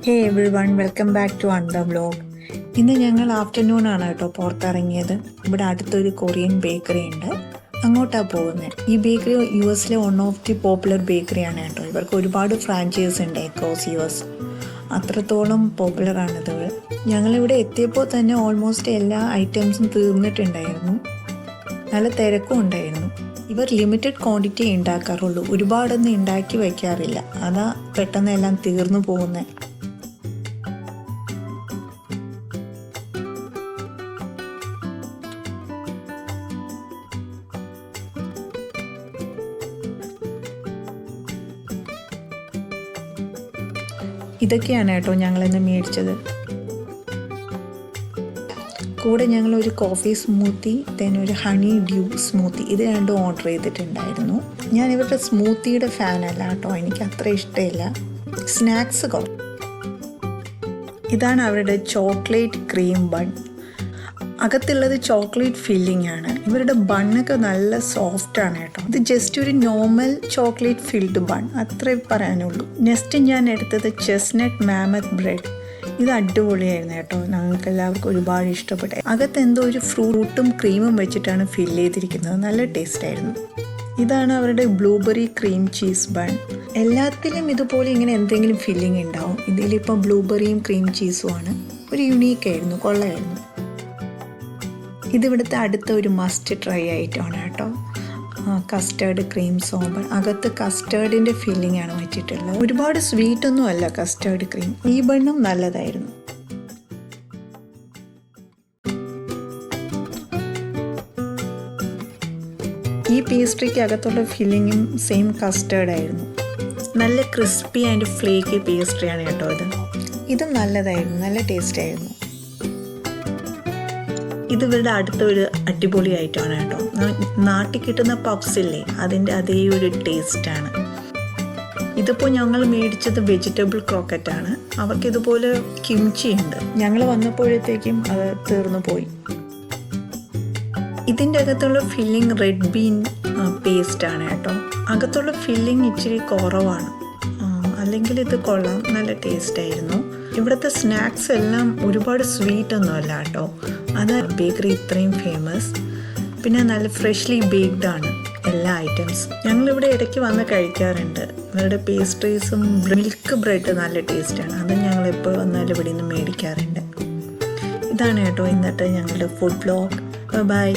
Hey everyone, welcome back to അൺദ vlog. ഇന്ന് ഞങ്ങൾ ആഫ്റ്റർനൂൺ ആണ് കേട്ടോ പുറത്തിറങ്ങിയത്. ഇവിടെ അടുത്തൊരു കൊറിയൻ ബേക്കറി ഉണ്ട്, അങ്ങോട്ടാണ് പോകുന്നത്. ഈ ബേക്കറി US-ലെ വൺ ഓഫ് ദി പോപ്പുലർ ബേക്കറിയാണ് കേട്ടോ. ഇവർക്ക് ഒരുപാട് ഫ്രാഞ്ചൈസ് ഉണ്ട് അക്രോസ് US. അത്രത്തോളം പോപ്പുലറാണിത്. ഞങ്ങളിവിടെ എത്തിയപ്പോൾ തന്നെ ഓൾമോസ്റ്റ് എല്ലാ ഐറ്റംസും തീർന്നിട്ടുണ്ടായിരുന്നു. നല്ല തിരക്കും ഉണ്ടായിരുന്നു. ഇവർ ലിമിറ്റഡ് ക്വാണ്ടിറ്റി ഉണ്ടാക്കാറുള്ളൂ, ഒരുപാടൊന്നും ഉണ്ടാക്കി വയ്ക്കാറില്ല. അതാ പെട്ടെന്ന് എല്ലാം തീർന്നു പോകുന്നത്. ഇതൊക്കെയാണ് കേട്ടോ ഞങ്ങളിന്ന് മേടിച്ചത്. കൂടെ ഞങ്ങളൊരു കോഫി സ്മൂത്തി, ഒരു ഹണി ഡ്യൂ സ്മൂത്തി, ഇത് രണ്ടും ഓർഡർ ചെയ്തിട്ടുണ്ടായിരുന്നു. ഞാൻ ഇവരുടെ സ്മൂത്തിയുടെ ഫാനല്ല കേട്ടോ, എനിക്ക് അത്ര ഇഷ്ടമില്ല. സ്നാക്സ് ഇതാണ് അവരുടെ ചോക്ലേറ്റ് ക്രീം ബൺ. അകത്തുള്ളത് ചോക്ലേറ്റ് ഫില്ലിംഗ് ആണ്. ഇവരുടെ ബണ്ണൊക്കെ നല്ല സോഫ്റ്റ് ആണ് കേട്ടോ. ഇത് ജസ്റ്റ് ഒരു നോർമൽ ചോക്ലേറ്റ് ഫിൽഡ് ബൺ, അത്രേ പറയാനുള്ളൂ. നെക്സ്റ്റ് ഞാൻ എടുത്തത് ചെസ്നട്ട് മാമത്ത് ബ്രെഡ്. ഇത് അടിപൊളിയായിരുന്നു കേട്ടോ, ഞങ്ങൾക്ക് എല്ലാവർക്കും ഒരുപാട് ഇഷ്ടപ്പെട്ടു. അകത്ത് എന്തോ ഒരു ഫ്രൂട്ടും ക്രീമും വെച്ചിട്ടാണ് ഫില്ല് ചെയ്തിരിക്കുന്നത്, നല്ല ടേസ്റ്റ് ആയിരുന്നു. ഇതാണ് അവരുടെ ബ്ലൂബെറി ക്രീം ചീസ് ബൺ. എല്ലാത്തിലും ഇതുപോലെ ഇങ്ങനെ എന്തെങ്കിലും ഫില്ലിംഗ് ഉണ്ടാവും. ഇതിലിപ്പോൾ ബ്ലൂബെറിയും ക്രീം ചീസും ആണ്. ഒരു യുണീക്കായിരുന്നു, കൊള്ളായിരുന്നു. ഇതിവിടുത്തെ അടുത്ത ഒരു മസ്റ്റ് ട്രൈ ആയിട്ടാണ് കേട്ടോ. കസ്റ്റേർഡ് ക്രീം സോബൺ. അകത്ത് കസ്റ്റേർഡിൻ്റെ ഫില്ലിംഗ് ആണ് വെച്ചിട്ടുള്ളത്. ഒരുപാട് സ്വീറ്റ് ഒന്നും അല്ല കസ്റ്റേർഡ് ക്രീം. ഈ ബണ്ണും നല്ലതായിരുന്നു. ഈ പേസ്ട്രിക്ക് അകത്തുള്ള ഫില്ലിങ്ങും സെയിം കസ്റ്റേർഡ് ആയിരുന്നു. നല്ല ക്രിസ്പി ആൻഡ് ഫ്ലേക്കി പേസ്ട്രിയാണ് കേട്ടോ ഇത്. ഇതും നല്ലതായിരുന്നു, നല്ല ടേസ്റ്റ് ആയിരുന്നു. ഇത് ഇവരുടെ അടുത്തൊരു അടിപൊളി ഐറ്റമാണ് കേട്ടോ. നാട്ടിൽ കിട്ടുന്ന പഫ്സ് ഇല്ലേ, അതിൻ്റെ അതേ ഒരു ടേസ്റ്റാണ്. ഇതിപ്പോൾ ഞങ്ങൾ മേടിച്ചത് വെജിറ്റബിൾ ക്രോക്കറ്റാണ്. അവർക്ക് ഇതുപോലെ കിംച്ചി ഉണ്ട്. ഞങ്ങൾ വന്നപ്പോഴത്തേക്കും അത് തീർന്നു പോയി. ഇതിൻ്റെ അകത്തുള്ള ഫില്ലിംഗ് റെഡ് ബീൻ പേസ്റ്റാണ് കേട്ടോ. അകത്തുള്ള ഫില്ലിംഗ് ഇച്ചിരി കുറവാണ്, അല്ലെങ്കിൽ ഇത് കൊള്ളാം, നല്ല ടേസ്റ്റായിരുന്നു. ഇവിടുത്തെ സ്നാക്സ് എല്ലാം ഒരുപാട് സ്വീറ്റ് ഒന്നും അല്ല കേട്ടോ, അത് ബേക്കറി ഇത്രയും ഫേമസ്. പിന്നെ നല്ല ഫ്രഷ്ലി ബേക്ക്ഡ് ആണ് എല്ലാ ഐറ്റംസ്. ഞങ്ങളിവിടെ ഇടയ്ക്ക് വന്ന് കഴിക്കാറുണ്ട്. ഇവരുടെ പേസ്ട്രീസും മിൽക്ക് ബ്രെഡ് നല്ല ടേസ്റ്റാണ്, അത് ഞങ്ങൾ എപ്പോൾ വന്നാലും ഇവിടെ നിന്ന് മേടിക്കാറുണ്ട്. ഇതാണ് കേട്ടോ ഇന്നത്തെ ഞങ്ങളുടെ ഫുഡ് വ്ലോഗ്. ബൈ.